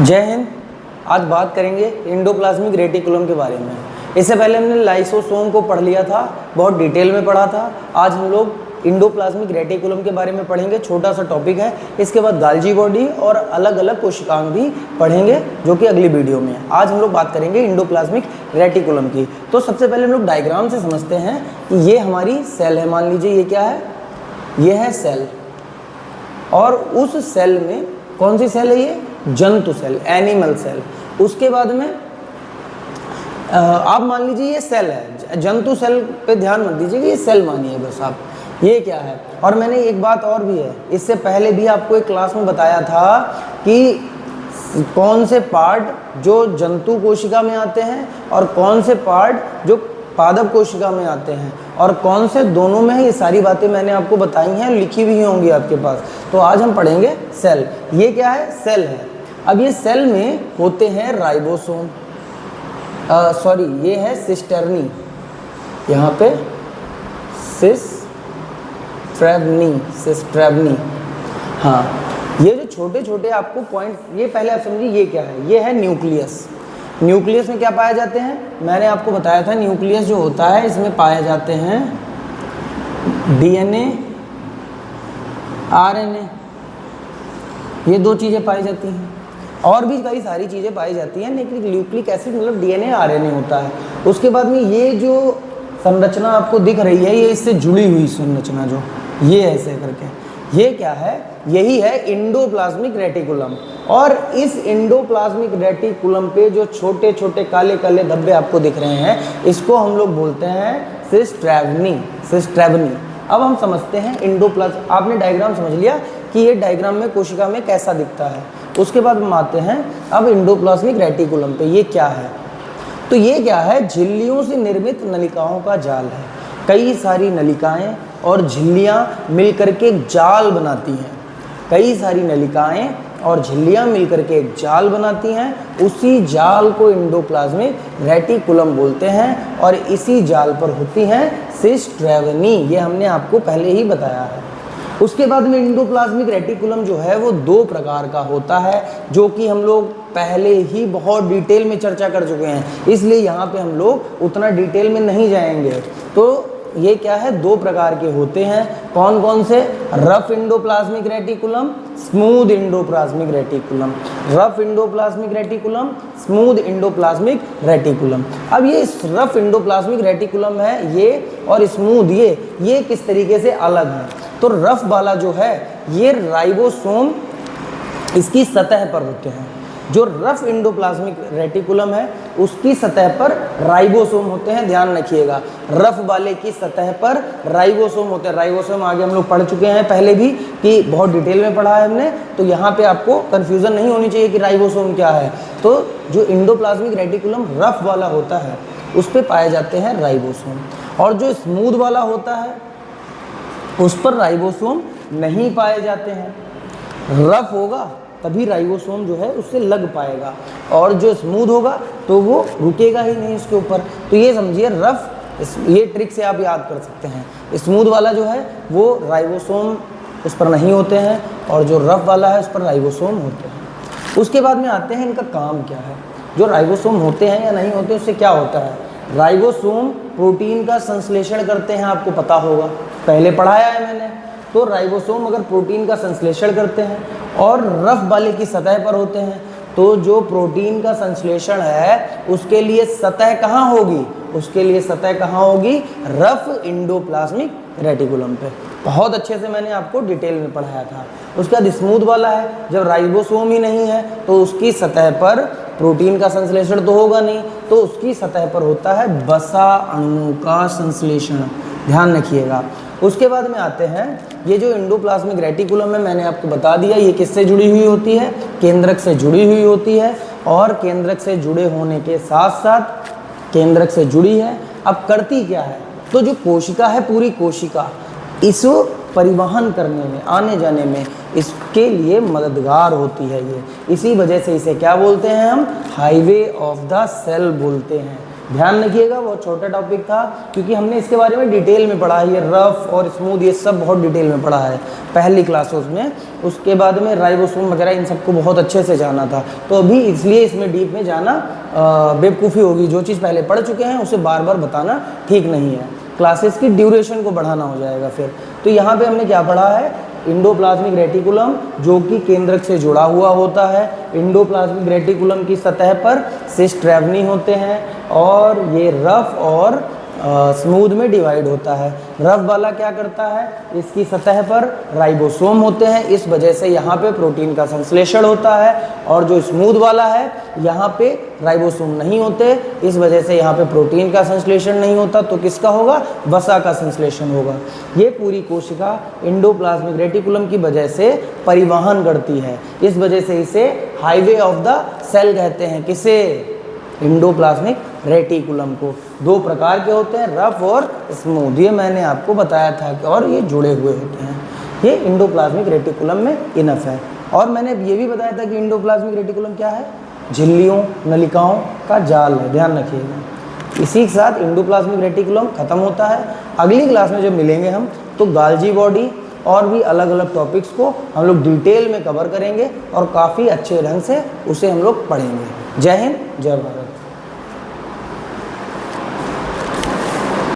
जय हिंद। आज बात करेंगे इंडोप्लाज्मिक रेटिकुलम के बारे में। इससे पहले हमने लाइसोसोम को पढ़ लिया था, बहुत डिटेल में पढ़ा था। आज हम लोग इंडोप्लाज्मिक रेटिकुलम के बारे में पढ़ेंगे, छोटा सा टॉपिक है। इसके बाद गाल्जी बॉडी और अलग अलग कोशिकांग भी पढ़ेंगे, जो कि अगली वीडियो में है। आज हम लोग बात करेंगे इंडोप्लाज्मिक रेटिकुलम की। तो सबसे पहले हम लोग डायग्राम से समझते हैं कि ये हमारी सेल है। मान लीजिए ये क्या है, ये है सेल, और उस सेल में कौन सी सेल है, ये जंतु सेल, एनिमल सेल। उसके बाद में आप मान लीजिए ये सेल है, जंतु सेल पे ध्यान मत दीजिए कि ये सेल मानिए बस आप। ये क्या है, और मैंने एक बात और भी है, इससे पहले भी आपको एक क्लास में बताया था कि कौन से पार्ट जो जंतु कोशिका में आते हैं और कौन से पार्ट जो पादप कोशिका में आते हैं और कौन से दोनों में है। ये सारी बातें मैंने आपको बताई हैं, लिखी भी होंगी आपके पास। तो आज हम पढ़ेंगे सेल। ये क्या है, सेल है। अब ये सेल में होते हैं राइबोसोम, ये है सिस्टर्नी, यहाँ पे सिस्ट्रेवनी। हाँ, ये जो छोटे छोटे आपको पॉइंट, ये पहले आप समझिए ये क्या है, ये है न्यूक्लियस। न्यूक्लियस में क्या पाए जाते हैं, मैंने आपको बताया था न्यूक्लियस जो होता है इसमें पाए जाते हैं डीएनए, आरएनए, ये दो चीज़ें पाई जाती हैं। और भी कई सारी चीज़ें पाई जाती हैं, लेकिन न्यूक्लिक एसिड मतलब डीएनए आरएनए होता है। उसके बाद में ये जो संरचना आपको दिख रही है, ये इससे जुड़ी हुई संरचना, जो ये ऐसे करके, ये क्या है, यही है इंडोप्लाज्मिक रेटिकुलम। और इस इंडोप्लाज्मिक रेटिकुलम पे जो छोटे छोटे काले काले धब्बे आपको दिख रहे हैं, इसको हम लोग बोलते हैं सिस्ट्रेवनी। अब हम समझते हैं इंडोप्लाज्म। आपने डायग्राम समझ लिया कि ये डायग्राम में कोशिका में कैसा दिखता है। उसके बाद हम आते हैं अब इंडोप्लाज्मिक रेटिकुलम पे। ये क्या है, तो ये क्या है, झिल्लियों से निर्मित नलिकाओं का जाल है। कई सारी नलिकाएं और झिल्लियां मिलकर के एक जाल बनाती हैं। कई सारी नलिकाएं और झिल्लियां मिलकर के एक जाल बनाती हैं। उसी जाल को इंडोप्लाज्मिक रेटिकुलम बोलते हैं, और इसी जाल पर होती हैं सिस्ट्रेवनी। ये हमने आपको पहले ही बताया है। उसके बाद में इंडोप्लाज्मिक रेटिकुलम जो है वो दो प्रकार का होता है, जो कि हम लोग पहले ही बहुत डिटेल में चर्चा कर चुके हैं, इसलिए यहाँ पे हम लोग उतना डिटेल में नहीं जाएंगे। तो ये क्या है, दो प्रकार के होते हैं। कौन कौन से, rough endoplasmic reticulum, smooth endoplasmic reticulum. Rough endoplasmic reticulum, smooth endoplasmic reticulum. अब ये रफ इंडोप्लाज्मिक रेटिकुलम है ये, और स्मूथ ये किस तरीके से अलग है। तो रफ वाला जो है, ये राइबोसोम इसकी सतह पर होते हैं। जो रफ इंडोप्लाज्मिक रेटिकुलम है उसकी सतह पर राइबोसोम होते हैं, ध्यान रखिएगा। रफ वाले की सतह पर राइबोसोम होते हैं। राइबोसोम आगे हम लोग पढ़ चुके हैं पहले भी, कि बहुत डिटेल में पढ़ा है हमने, तो यहाँ पे आपको कंफ्यूजन नहीं होनी चाहिए कि राइबोसोम क्या है। तो जो इंडोप्लाज्मिक रेटिकुलम रफ वाला होता है उस पर पाए जाते हैं राइबोसोम, और जो स्मूथ वाला होता है उस पर राइबोसोम नहीं पाए जाते हैं। रफ होगा तभी राइबोसोम जो है उससे लग पाएगा, और जो स्मूथ होगा तो वो रुकेगा ही नहीं उसके ऊपर। तो ये समझिए रफ, ये ट्रिक से आप याद कर सकते हैं। स्मूथ वाला जो है वो राइबोसोम उस पर नहीं होते हैं, और जो रफ वाला है उस पर राइबोसोम होते हैं। उसके बाद में आते हैं इनका काम क्या है। जो राइबोसोम होते हैं या नहीं होते, उससे क्या होता है। राइबोसोम प्रोटीन का संश्लेषण करते हैं, आपको पता होगा, पहले पढ़ाया है मैंने। तो राइबोसोम अगर प्रोटीन का संश्लेषण करते हैं और रफ वाले की सतह पर होते हैं, तो जो प्रोटीन का संश्लेषण है उसके लिए सतह कहाँ होगी, उसके लिए सतह कहाँ होगी, रफ इंडोप्लाज्मिक रेटिकुलम पे। बहुत अच्छे से मैंने आपको डिटेल में पढ़ाया था। उसके बाद स्मूथ वाला है, जब राइबोसोम ही नहीं है तो उसकी सतह पर प्रोटीन का संश्लेषण तो होगा नहीं, तो उसकी सतह पर होता है वसा अणुओं का संश्लेषण, ध्यान रखिएगा। उसके बाद में आते हैं ये जो इंडोप्लाज्मिक रेटिकुलम है, मैंने आपको बता दिया ये किससे जुड़ी हुई होती है, केंद्रक से जुड़ी हुई होती है। और केंद्रक से जुड़े होने के साथ साथ केंद्रक से जुड़ी है। अब करती क्या है, तो जो कोशिका है, पूरी कोशिका, इसको परिवहन करने में, आने जाने में इसके लिए मददगार होती है ये। इसी वजह से इसे क्या बोलते हैं हम, हाईवे ऑफ द सेल बोलते हैं। ध्यान रखिएगा, बहुत छोटा टॉपिक था क्योंकि हमने इसके बारे में डिटेल में पढ़ा है। ये रफ और स्मूथ ये सब बहुत डिटेल में पढ़ा है पहली क्लासों में। उसके बाद में राइबोसोम वगैरह इन सबको बहुत अच्छे से जाना था, तो अभी इसलिए इसमें डीप में जाना बेवकूफ़ी होगी। जो चीज़ पहले पढ़ चुके हैं उसे बार बार बताना ठीक नहीं है, क्लासेस की ड्यूरेशन को बढ़ाना हो जाएगा फिर। तो यहाँ पे हमने क्या पढ़ा है, इंडोप्लाज्मिक रेटिकुलम जो कि केंद्रक से जुड़ा हुआ होता है। इंडोप्लाज्मिक रेटिकुलम की सतह पर सिस्ट ट्रैवनी होते हैं और ये रफ और स्मूथ में डिवाइड होता है। रफ वाला क्या करता है, इसकी सतह पर राइबोसोम होते हैं, इस वजह से यहाँ पे प्रोटीन का संश्लेषण होता है। और जो स्मूथ वाला है यहाँ पे राइबोसोम नहीं होते, इस वजह से यहाँ पे प्रोटीन का संश्लेषण नहीं होता। तो किसका होगा, वसा का संश्लेषण होगा। ये पूरी कोशिका इंडोप्लाज्मिक रेटिकुलम की वजह से परिवहन करती है, इस वजह से इसे हाईवे ऑफ द सेल कहते हैं। किसे, इंडोप्लाज्मिक रेटिकुलम को। दो प्रकार के होते हैं, रफ और स्मूथ, ये मैंने आपको बताया था, और ये जुड़े हुए होते हैं। ये इंडोप्लाज्मिक रेटिकुलम में इनफ है। और मैंने ये भी बताया था कि इंडोप्लाज्मिक रेटिकुलम क्या है, झिल्लियों नलिकाओं का जाल है, ध्यान रखिएगा। इसी के साथ इंडोप्लाज्मिक रेटिकुलम खत्म होता है। अगली क्लास में जब मिलेंगे हम तो गाल्जी बॉडी और भी अलग अलग टॉपिक्स को हम लोग डिटेल में कवर करेंगे और काफ़ी अच्छे ढंग से उसे हम लोग पढ़ेंगे। जय हिंद, जय भारत।